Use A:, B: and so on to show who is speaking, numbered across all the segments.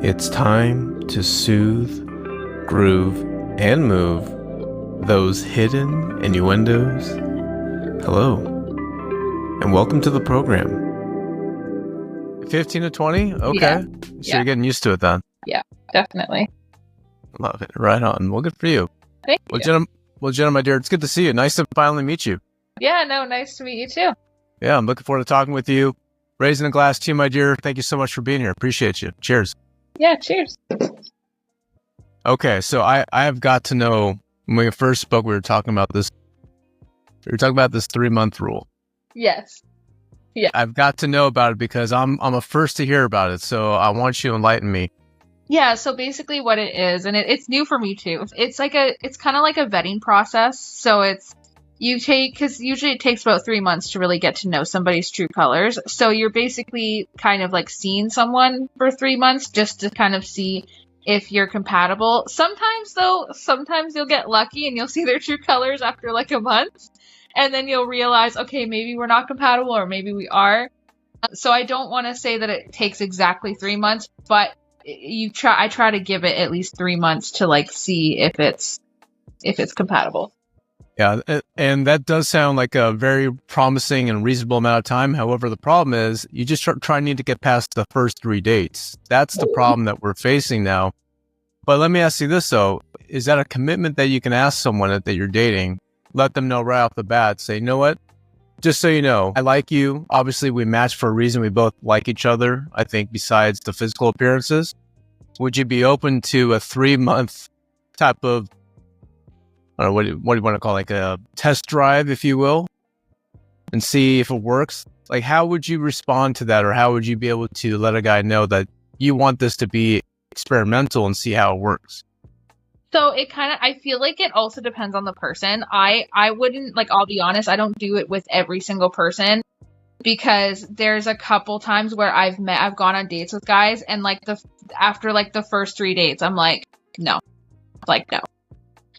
A: It's time to soothe, groove, and move those hidden innuendos. Hello, and welcome to the program. 15 to 20? Okay. So you're getting used to it then.
B: Yeah, definitely.
A: Love it. Right on. Well, good for you.
B: Thank you.
A: Jenna, my dear, it's good to see you. Nice to finally meet you.
B: Yeah, no, nice to meet you too.
A: Yeah, I'm looking forward to talking with you. Raising a glass to you, my dear. Thank you so much for being here. Appreciate you. Cheers.
B: Yeah, cheers.
A: Okay, so I have got to know, when we first spoke, we were talking about this 3-month rule.
B: Yes. Yeah.
A: I've got to know about it because I'm a first to hear about it, so I want you to enlighten me.
B: Yeah, so basically what it is, and it's new for me too. It's kind of like a vetting process. So because usually it takes about 3 months to really get to know somebody's true colors. So you're basically kind of like seeing someone for 3 months just to kind of see if you're compatible. Sometimes you'll get lucky and you'll see their true colors after like a month. And then you'll realize, okay, maybe we're not compatible or maybe we are. So I don't want to say that it takes exactly 3 months, but I try to give it at least 3 months to like see if it's compatible.
A: Yeah, and that does sound like a very promising and reasonable amount of time. However, the problem is you just need to get past the first 3 dates. That's the problem that we're facing now. But let me ask you this, though. Is that a commitment that you can ask someone that you're dating? Let them know right off the bat. Say, you know what? Just so you know, I like you. Obviously, we match for a reason. We both like each other, I think, besides the physical appearances. Would you be open to a 3-month type of, I don't know, what do you want to call it, like a test drive, if you will, and see if it works? Like, how would you respond to that? Or how would you be able to let a guy know that you want this to be experimental and see how it works?
B: So I feel like it also depends on the person. I wouldn't, like, I'll be honest, I don't do it with every single person because there's a couple times where I've gone on dates with guys and like after the first 3 dates, I'm like, no.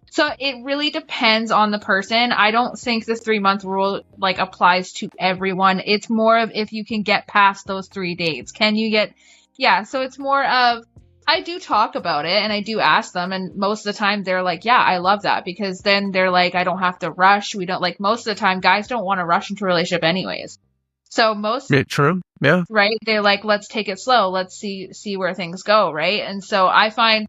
B: So it really depends on the person. I don't think the 3-month rule like applies to everyone. It's more of if you can get past those 3 dates. So it's more of, I do talk about it and I do ask them, and most of the time they're like, yeah, I love that, because then they're like, I don't have to rush. We don't, like, most of the time guys don't want to rush into a relationship anyways. So
A: True. Yeah.
B: Right. They're like, let's take it slow. Let's see where things go. Right. And so I find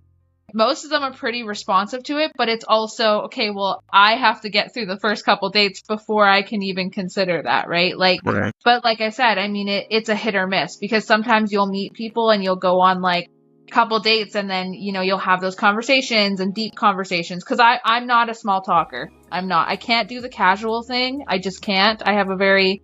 B: most of them are pretty responsive to it, but it's also, okay, well, I have to get through the first couple dates before I can even consider that. Right.
A: Right.
B: But like I said, I mean, it's a hit or miss, because sometimes you'll meet people and you'll go on like couple dates and then, you'll have those conversations and deep conversations. Cause I'm not a small talker. I can't do the casual thing. I just can't. I have a very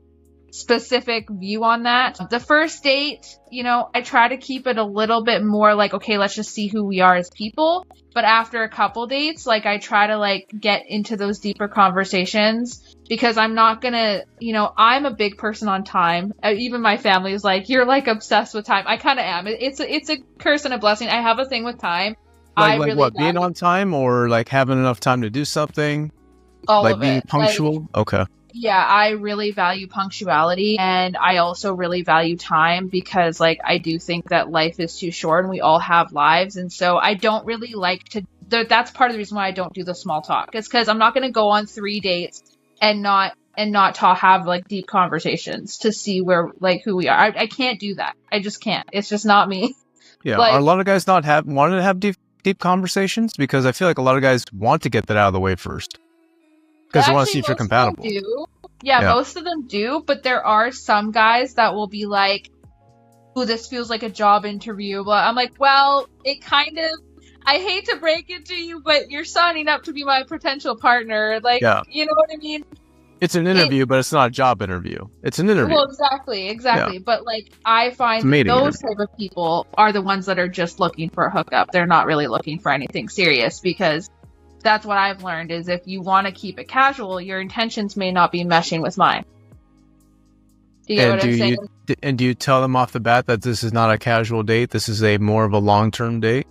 B: specific view on that. The first date, I try to keep it a little bit more like, okay, let's just see who we are as people. But after a couple dates, like, I try to like get into those deeper conversations, because I'm not gonna, I'm a big person on time. Even my family is like, you're like obsessed with time. I kind of am. It's a curse and a blessing. I have a thing with time.
A: Like what, being on time, or like having enough time to do something?
B: All
A: like
B: of
A: being
B: it.
A: punctual? Okay.
B: Yeah, I really value punctuality, and I also really value time, because like, I do think that life is too short and we all have lives. And so I don't really like to, that's part of the reason why I don't do the small talk. It's because I'm not going to go on 3 dates and not have like deep conversations to see where, like, who we are. I can't do that. I just can't. It's just not me.
A: Yeah. Are a lot of guys not wanting to have deep conversations? Because I feel like a lot of guys want to get that out of the way first, because they want to see if you're compatible.
B: Yeah, most of them do, but there are some guys that will be like, "Ooh, this feels like a job interview." But I'm like, well, it kind of, I hate to break it to you, but you're signing up to be my potential partner. Like, you know what I mean?
A: It's an interview, but it's not a job interview. It's an interview.
B: Well, exactly. Yeah. But like, I find those type of people are the ones that are just looking for a hookup. They're not really looking for anything serious, because that's what I've learned, is if you want to keep it casual, your intentions may not be meshing with mine. Do you get what I'm saying?
A: And do you tell them off the bat that this is not a casual date? This is a more of a long-term date?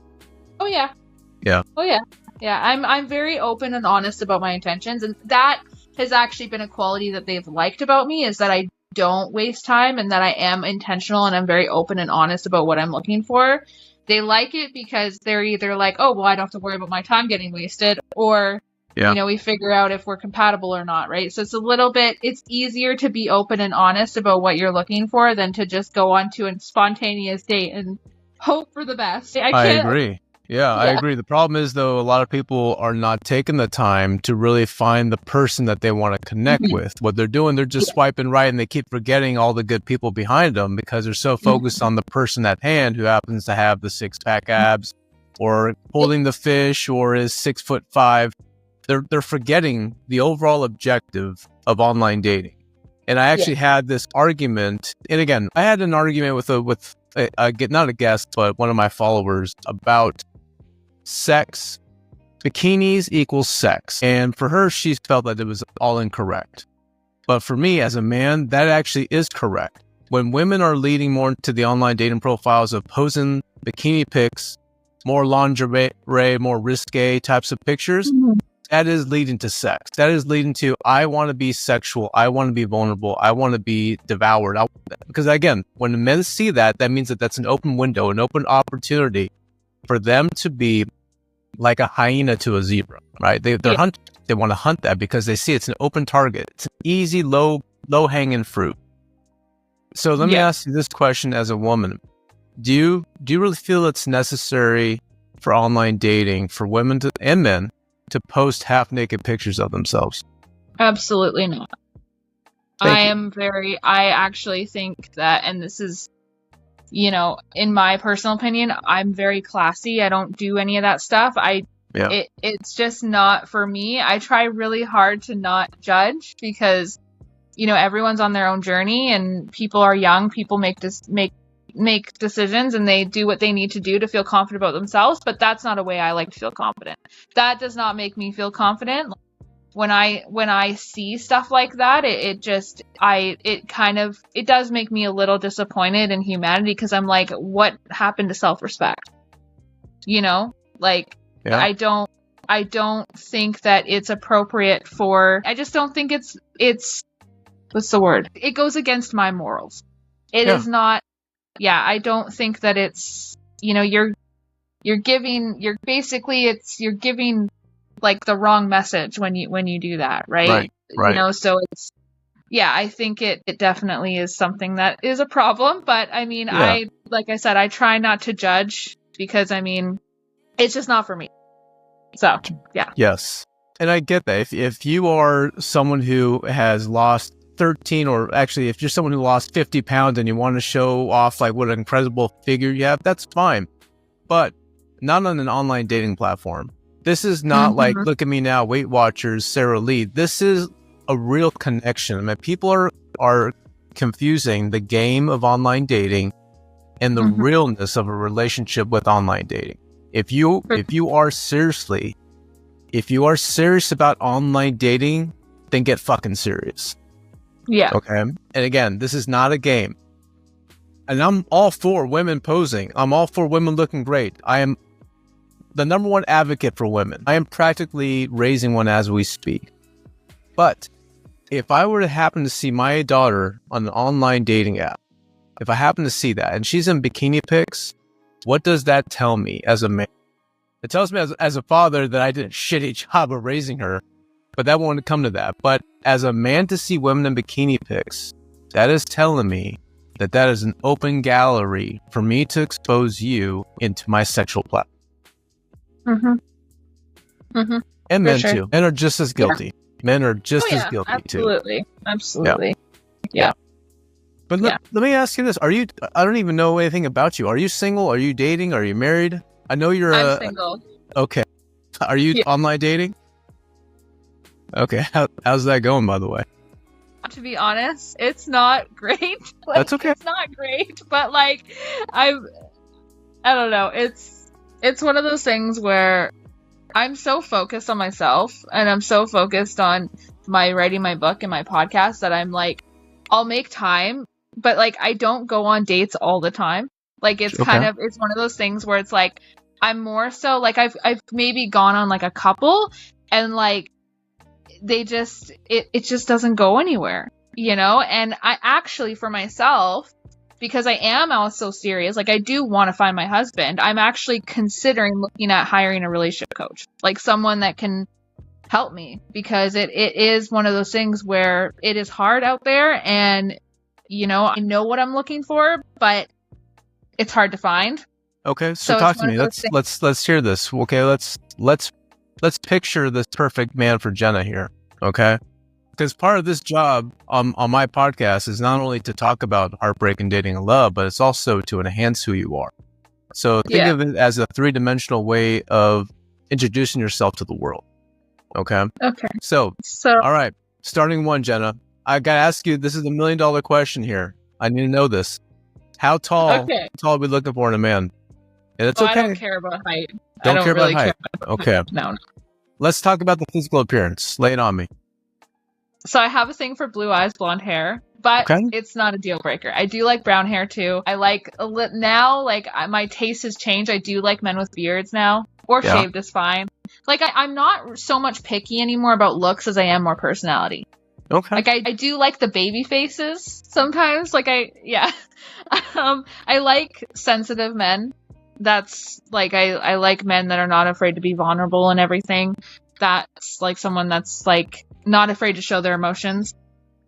B: Oh, yeah.
A: Yeah.
B: Oh, yeah. Yeah, I'm very open and honest about my intentions, and that has actually been a quality that they've liked about me, is that I don't waste time and that I am intentional and I'm very open and honest about what I'm looking for. they like it because they're either like, oh, well, I don't have to worry about my time getting wasted, or,
A: Yeah.
B: you know, we figure out if we're compatible or not, right? So it's a little bit, it's easier to be open and honest about what you're looking for than to just go on to a spontaneous date and hope for the best.
A: I agree. Yeah, I agree. The problem is, though, a lot of people are not taking the time to really find the person that they want to connect with. What they're doing, they're just swiping right, and they keep forgetting all the good people behind them because they're so focused on the person at hand who happens to have the 6-pack abs or holding the fish or is 6'5". They're forgetting the overall objective of online dating. And I actually had this argument, and again, I had an argument with not a guest, but one of my followers about sex. Bikinis equals sex. And for her, she felt that it was all incorrect. But for me, as a man, that actually is correct. When women are leading more to the online dating profiles of posing bikini pics, more lingerie, more risque types of pictures, that is leading to sex. That is leading to, I want to be sexual. I want to be vulnerable. I want to be devoured. Because again, when men see that, that means that that's an open window, an open opportunity for them to be like a hyena to a zebra, right? They want to hunt that because they see it's an open target. It's an easy, low hanging fruit. So let me ask you this question as a woman. Do you really feel it's necessary for online dating for women and men to post half-naked pictures of themselves?
B: Absolutely not. I actually think that, and this is, you know, in my personal opinion, I'm very classy. I don't do any of that stuff. It's just not for me. I try really hard to not judge because, you know, everyone's on their own journey and people are young. People make decisions and they do what they need to do to feel confident about themselves. But that's not a way I like to feel confident. That does not make me feel confident. When I see stuff like that, it does make me a little disappointed in humanity because I'm like, what happened to self-respect? You know, like I don't think that it's appropriate for. I just don't think it's what's the word? It goes against my morals. It is not. Yeah, I don't think that it's, you know, you're giving like the wrong message when you do that, right? You know, so it's, I think it definitely is something that is a problem, but I mean, like I said, I try not to judge because I mean, it's just not for me. So, yeah.
A: Yes. And I get that. If you are someone who has lost 13, or actually if you're someone who lost 50 pounds and you want to show off like what an incredible figure you have, that's fine. But not on an online dating platform. This is not like, look at me now, Weight Watchers, Sarah Lee. This is a real connection. I mean, people are confusing the game of online dating and the realness of a relationship with online dating. If you are serious about online dating, then get fucking serious.
B: Yeah.
A: Okay. And again, this is not a game. And I'm all for women posing. I'm all for women looking great. I am the number one advocate for women. I am practically raising one as we speak. But if I were to happen to see my daughter on an online dating app, if I happen to see that and she's in bikini pics, what does that tell me as a man? It tells me as a father that I did a shitty job of raising her, but that won't come to that. But as a man to see women in bikini pics, that is telling me that is an open gallery for me to expose you into my sexual platform. And men too. Men are just as guilty. Men are just as guilty too.
B: Absolutely. Yeah.
A: But let me ask you this. I don't even know anything about you. Are you single? Are you dating? Are you married? I know I'm
B: single.
A: Okay. Are you online dating? Okay. How's that going, by the way?
B: To be honest, it's not great. Like,
A: that's okay.
B: It's not great, but like, I don't know. It's one of those things where I'm so focused on myself and I'm so focused on my writing my book and my podcast that I'm like, I'll make time, but like, I don't go on dates all the time. Like, it's it's one of those things where it's like, I'm more so like, I've maybe gone on like a couple and like, they just, it just doesn't go anywhere, you know? And I actually, for myself, because I am also serious, like I do want to find my husband, I'm actually considering looking at hiring a relationship coach, like someone that can help me, because it is one of those things where it is hard out there, and I know what I'm looking for, but it's hard to find.
A: Okay, so talk to me. Let's hear this. Okay, let's picture this perfect man for Jenna here. Okay, because part of this job on my podcast is not only to talk about heartbreak and dating and love, but it's also to enhance who you are. So think of it as a 3-dimensional way of introducing yourself to the world. Okay. So all right, starting one, Jenna. I gotta ask you. This is $1 million question here. I need to know this. How tall?
B: Okay.
A: How tall are we looking for in a man? And it's okay.
B: I don't care about height.
A: Don't care about height. Okay.
B: No.
A: Let's talk about the physical appearance. Lay it on me.
B: So I have a thing for blue eyes, blonde hair, but it's not a deal breaker. I do like brown hair too. I like now, like my taste has changed. I do like men with beards now, or shaved is fine. Like I'm not so much picky anymore about looks as I am more personality.
A: Okay.
B: Like I do like the baby faces sometimes. Like I like sensitive men. That's like I like men that are not afraid to be vulnerable and everything. That's like someone that's like not afraid to show their emotions.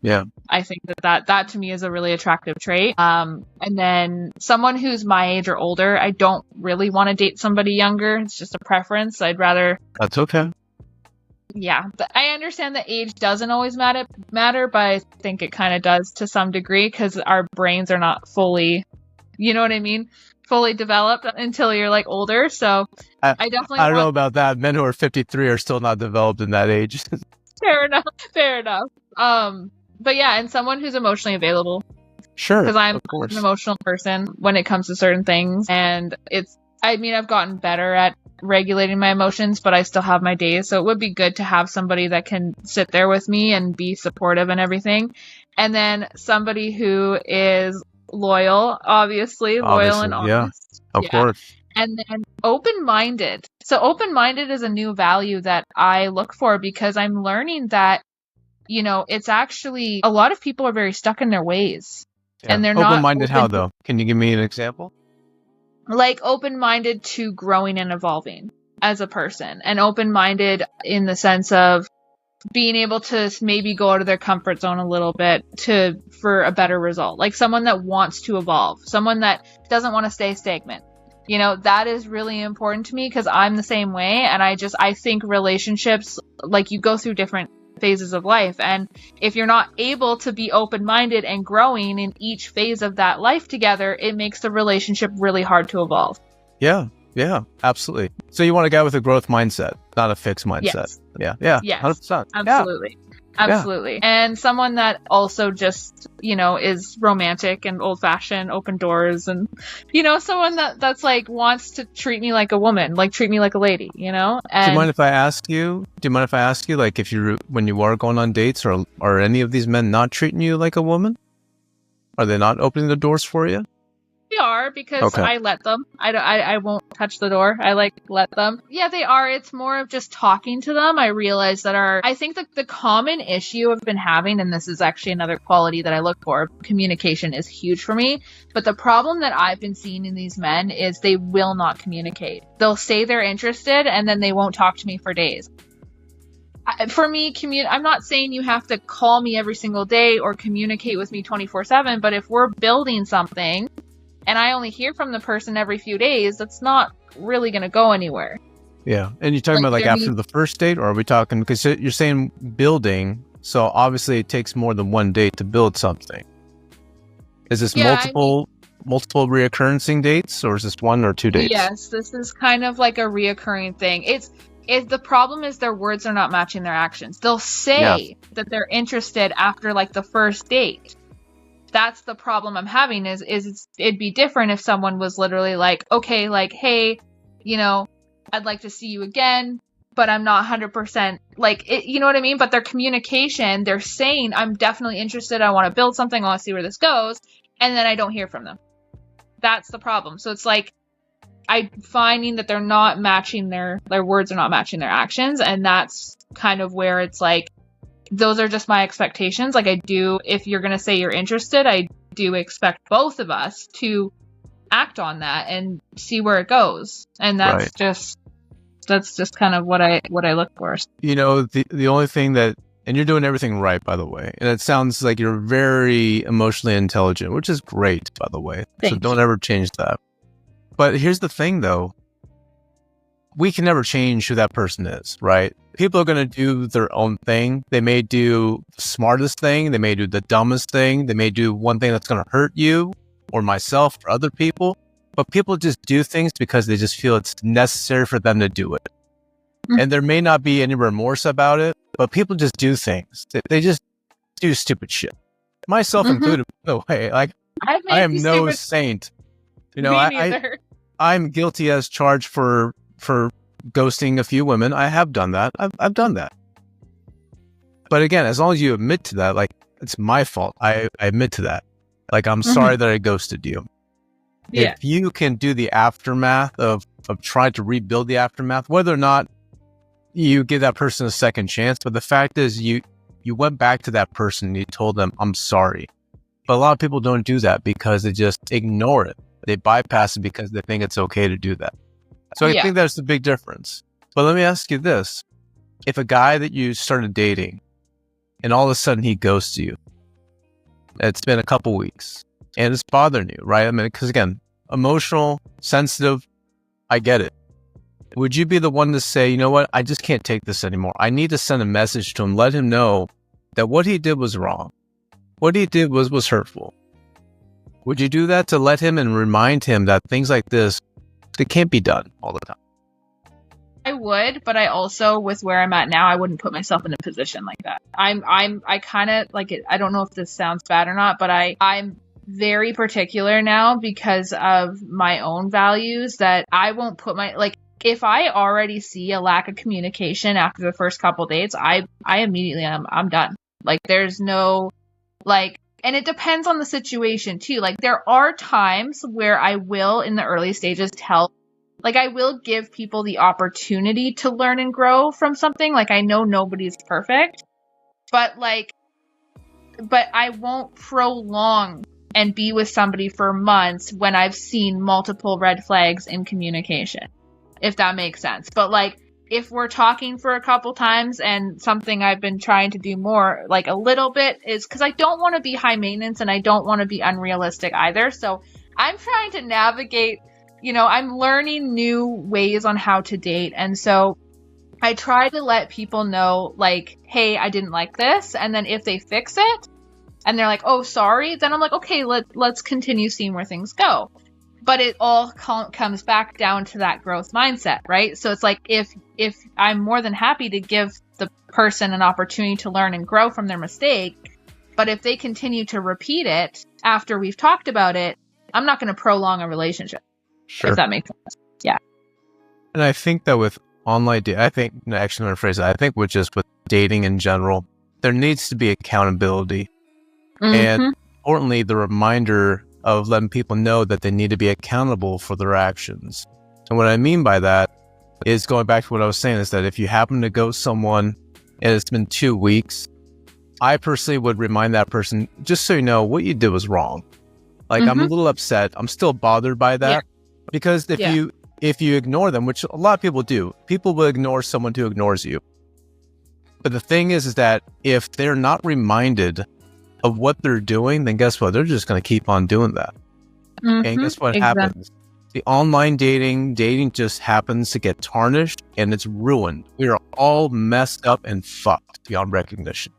A: Yeah.
B: I think that to me is a really attractive trait. And then someone who's my age or older. I don't really want to date somebody younger. It's just a preference. I'd rather.
A: That's okay.
B: Yeah, but I understand that age doesn't always matter, but I think it kind of does to some degree, because our brains are not fully, you know what I mean, fully developed until you're like older. So I definitely.
A: I don't know about that. Men who are 53 are still not developed in that age.
B: Fair enough. But yeah, and someone who's emotionally available.
A: Sure.
B: Because I'm an emotional person when it comes to certain things, and I've gotten better at regulating my emotions, but I still have my days. So it would be good to have somebody that can sit there with me and be supportive and everything. And then somebody who is loyal, obviously loyal and honest.
A: Yeah, of course.
B: And then open-minded. So open-minded is a new value that I look for, because I'm learning that, it's actually a lot of people are very stuck in their ways. Yeah. And they're not
A: open-minded. How though? Can you give me an example?
B: Like open-minded to growing and evolving as a person, and open-minded in the sense of being able to maybe go out of their comfort zone a little bit for a better result. Like someone that wants to evolve, someone that doesn't want to stay stagnant. That is really important to me, because I'm the same way. And I think relationships, like you go through different phases of life, and if you're not able to be open-minded and growing in each phase of that life together, it makes the relationship really hard to evolve.
A: Yeah, absolutely. So you want a guy with a growth mindset, not a fixed mindset.
B: Yes.
A: Yeah,
B: yes,
A: 100%.
B: Absolutely.
A: Yeah.
B: And someone that also just, is romantic and old-fashioned, open doors, and, someone that's like wants to treat me like a woman, like treat me like a lady, And
A: Do you mind if I ask you, like, when you are going on dates, or are any of these men not treating you like a woman? Are they not opening the doors for you?
B: They are, because I let them. I won't touch the door. I let them. Yeah, they are. It's more of just talking to them. I realize I think that the common issue I've been having, and this is actually another quality that I look for, communication is huge for me. But the problem that I've been seeing in these men is they will not communicate. They'll say they're interested, and then they won't talk to me for days. For me, I'm not saying you have to call me every single day or communicate with me 24/7, but if we're building something, and I only hear from the person every few days, that's not really going to go anywhere. Yeah.
A: And you're talking about after the first date, or are we talking, because you're saying building, so obviously it takes more than one date to build something. Is this multiple reoccurring dates, or is this 1 or 2 dates?
B: Yes, this is kind of like a reoccurring thing. The problem is their words are not matching their actions. They'll say that they're interested after like the first date. That's the problem I'm having is it'd be different if someone was literally like, okay, like, hey, I'd like to see you again, but I'm not 100% like it, you know what I mean? But their communication, they're saying, I'm definitely interested. I want to build something. I want to see where this goes. And then I don't hear from them. That's the problem. So it's like, I'm finding that they're not matching their words are not matching their actions. And that's kind of where it's like, those are just my expectations. Like if you're going to say you're interested, I do expect both of us to act on that and see where it goes. And that's just kind of what I look for.
A: You know, the only thing that, and you're doing everything right, by the way. And it sounds like you're very emotionally intelligent, which is great, by the way. So don't ever change that. But here's the thing, though. We can never change who that person is, right? People are going to do their own thing. They may do the smartest thing. They may do the dumbest thing. They may do one thing that's going to hurt you or myself or other people. But people just do things because they just feel it's necessary for them to do it. Mm-hmm. And there may not be any remorse about it, but people just do things. They just do stupid shit. Myself included, by the way. Like, I am no saint. You know, I'm guilty as charged for ghosting a few women. I have done that. I've done that. But again, as long as you admit to that, like, it's my fault. I admit to that. Like, I'm sorry that I ghosted you. Yeah. If you can do the aftermath of trying to rebuild the aftermath, whether or not you give that person a second chance, but the fact is you went back to that person and you told them, I'm sorry. But a lot of people don't do that because they just ignore it. They bypass it because they think it's okay to do that. So I think that's the big difference. But let me ask you this. If a guy that you started dating and all of a sudden he ghosts you, it's been a couple weeks and it's bothering you, right? I mean, because again, emotional, sensitive, I get it. Would you be the one to say, you know what, I just can't take this anymore. I need to send a message to him, let him know that what he did was wrong. What he did was hurtful. Would you do that to let him and remind him that things like this, they can't be done all the time?
B: I would, but I also, with where I'm at now, I wouldn't put myself in a position like that. I kind of like it. I don't know if this sounds bad or not, but I'm very particular now because of my own values that I won't put if I already see a lack of communication after the first couple dates, I immediately I'm done. Like, there's no, like, and it depends on the situation too. Like, there are times where I will, in the early stages, I will give people the opportunity to learn and grow from something. Like, I know nobody's perfect, but I won't prolong and be with somebody for months when I've seen multiple red flags in communication, if that makes sense. But like, if we're talking for a couple times and something I've been trying to do more, like a little bit, is because I don't want to be high maintenance and I don't want to be unrealistic either. So I'm trying to navigate, I'm learning new ways on how to date. And so I try to let people know, like, hey, I didn't like this. And then if they fix it and they're like, oh, sorry, then I'm like, okay, let's continue seeing where things go. But it all comes back down to that growth mindset, right? So it's like, if I'm more than happy to give the person an opportunity to learn and grow from their mistake, but if they continue to repeat it after we've talked about it, I'm not going to prolong a relationship. Sure. If that makes sense. Yeah.
A: And I think that with online dating, I think with dating in general, there needs to be accountability. And importantly, the reminder of letting people know that they need to be accountable for their actions. And what I mean by that is, going back to what I was saying, is that if you happen to ghost someone and it's been 2 weeks, I personally would remind that person, just so you know, what you did was wrong. Like, I'm a little upset. I'm still bothered by that. Because if you ignore them, which a lot of people do, people will ignore someone who ignores you. But the thing is that if they're not reminded of what they're doing, then guess what? They're just going to keep on doing that. And guess what happens? The online dating just happens to get tarnished and it's ruined. We are all messed up and fucked beyond recognition.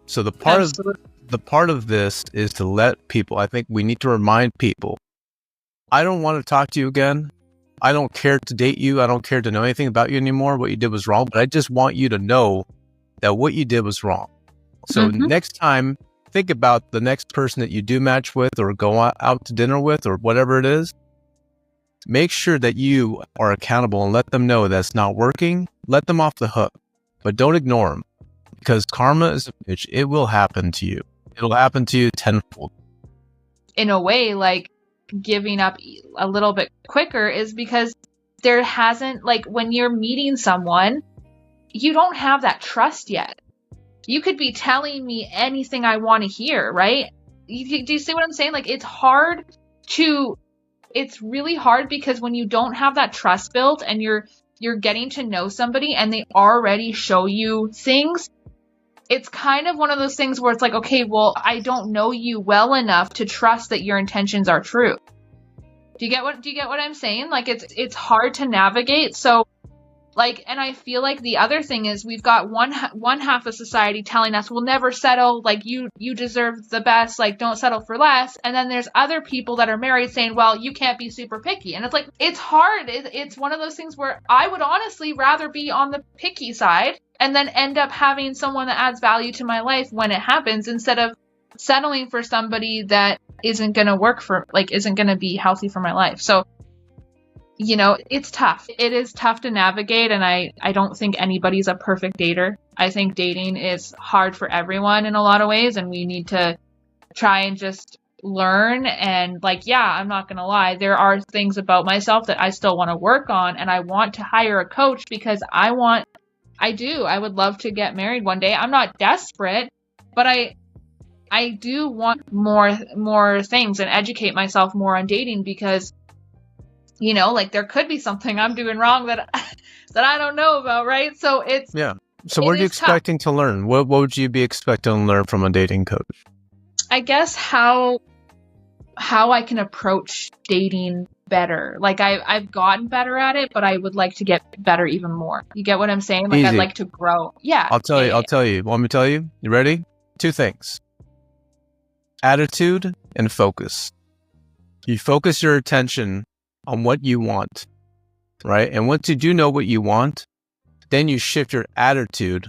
A: So the part of this is to let people, I think we need to remind people, I don't want to talk to you again. I don't care to date you. I don't care to know anything about you anymore. What you did was wrong, but I just want you to know that what you did was wrong. So next time, think about the next person that you do match with or go out to dinner with or whatever it is. Make sure that you are accountable and let them know that's not working. Let them off the hook, but don't ignore them, because karma is a bitch. It will happen to you. It'll happen to you tenfold.
B: In a way, like, giving up a little bit quicker is because there hasn't, like, when you're meeting someone, you don't have that trust yet. You could be telling me anything I want to hear, right? do you see what I'm saying? Like, it's really hard because when you don't have that trust built and you're getting to know somebody and they already show you things, it's kind of one of those things where it's like, okay, well, I don't know you well enough to trust that your intentions are true. Do you get what I'm saying? Like, it's hard to navigate. So, like, and I feel like the other thing is we've got one half of society telling us we'll never settle, like, you deserve the best, like, don't settle for less. And then there's other people that are married saying, well, you can't be super picky. And it's like, it's hard. It's one of those things where I would honestly rather be on the picky side and then end up having someone that adds value to my life when it happens, instead of settling for somebody that isn't going to work for, like, isn't going to be healthy for my life. So, you know, it's tough. It is tough to navigate, and I don't think anybody's a perfect dater. I think dating is hard for everyone in a lot of ways, and we need to try and just learn. And, like, yeah, I'm not going to lie, there are things about myself that I still want to work on, and I want to hire a coach because I would love to get married one day. I'm not desperate, but I do want more things and educate myself more on dating, because, you know, like, there could be something I'm doing wrong that I don't know about, right? So it's
A: So what are you expecting to learn? What would you be expecting to learn from a dating coach?
B: I guess how I can approach dating better. Like, I've gotten better at it, but I would like to get better even more. You get what I'm saying? Like,
A: Easy.
B: I'd like to grow. Yeah.
A: I'll tell you. Want me to tell you? You ready? 2 things. Attitude and focus. You focus your attention on what you want, right? And once you do know what you want, then you shift your attitude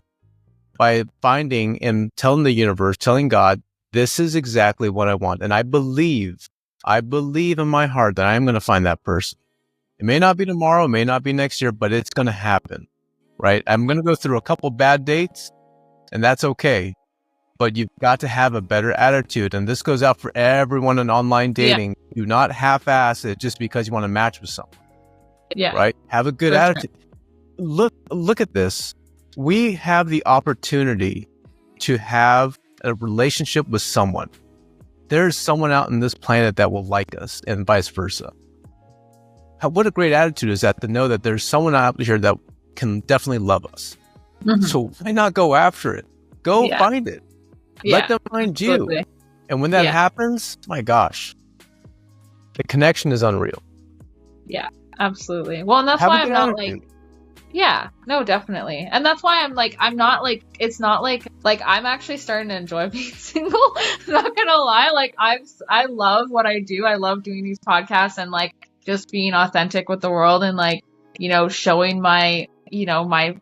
A: by finding and telling the universe, telling God, this is exactly what I want. And I believe in my heart that I'm going to find that person. It may not be tomorrow, it may not be next year, but it's going to happen, right? I'm going to go through a couple bad dates, and that's okay. But you've got to have a better attitude. And this goes out for everyone in online dating. Yeah. Do not half-ass it just because you want to match with someone.
B: Yeah.
A: Right? Have a good attitude. Sure. Look at this. We have the opportunity to have a relationship with someone. There's someone out on this planet that will like us, and vice versa. What a great attitude is that, to know that there's someone out here that can definitely love us. Mm-hmm. So why not go after it? Go find it. Let them find you. Absolutely. And when that happens, my gosh, the connection is unreal.
B: Yeah, absolutely. Well, and that's why I'm not like, no, definitely. And that's why I'm not like, it's not like I'm actually starting to enjoy being single. Not gonna lie. Like, I love what I do. I love doing these podcasts and, like, just being authentic with the world and, like, you know, showing my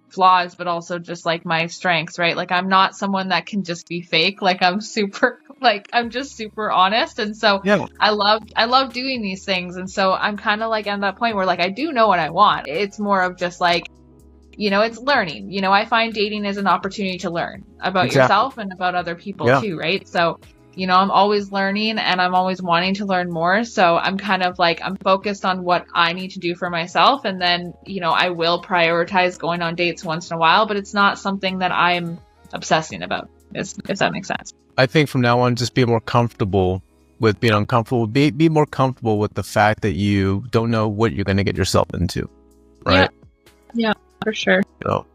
B: flaws, but also just, like, my strengths, right? Like, I'm not someone that can just be fake. Like, I'm just super honest. And so I love doing these things. And so I'm kind of like at that point where, like, I do know what I want. It's more of just, like, you know, it's learning. You know, I find dating is an opportunity to learn about yourself and about other people too, right? So, you know, I'm always learning and I'm always wanting to learn more. So I'm kind of like, I'm focused on what I need to do for myself. And then, you know, I will prioritize going on dates once in a while, but it's not something that I'm obsessing about, if that makes sense.
A: I think from now on, just be more comfortable with being uncomfortable. Be more comfortable with the fact that you don't know what you're going to get yourself into. Right?
B: Yeah, for sure.
A: So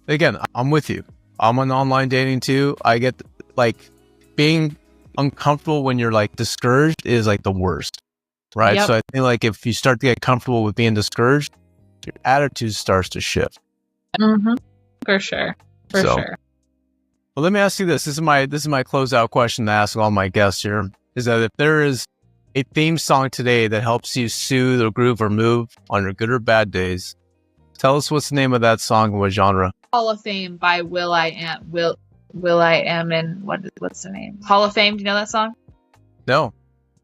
A: again, I'm with you. I'm on online dating too. I get, like, being uncomfortable when you're, like, discouraged is, like, the worst, right? Yep. So I think, like, if you start to get comfortable with being discouraged, your attitude starts to shift.
B: Mm-hmm. For sure. For sure.
A: Well, let me ask you this. This is my closeout question to ask all my guests here, is that if there is a theme song today that helps you soothe or groove or move on your good or bad days, tell us what's the name of that song and what genre.
B: Hall of Fame by Will I Am, and what's the name? Hall of Fame. Do you know that song?
A: No.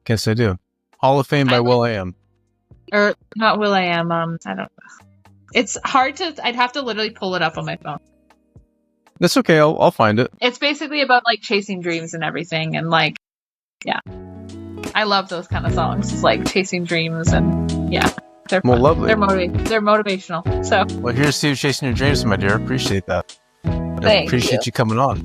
A: Guess I do. Hall of Fame by Will I Am.
B: Or not Will I Am. I don't know. It's hard to, I'd have to literally pull it up on my phone.
A: That's okay. I'll find it.
B: It's basically about, like, chasing dreams and everything. And, like, yeah. I love those kind of songs. It's like chasing dreams and they're fun.
A: Lovely.
B: They're motivational. So.
A: Well, here's to chasing your dreams, my dear. Appreciate that.
B: Thank
A: appreciate you coming on.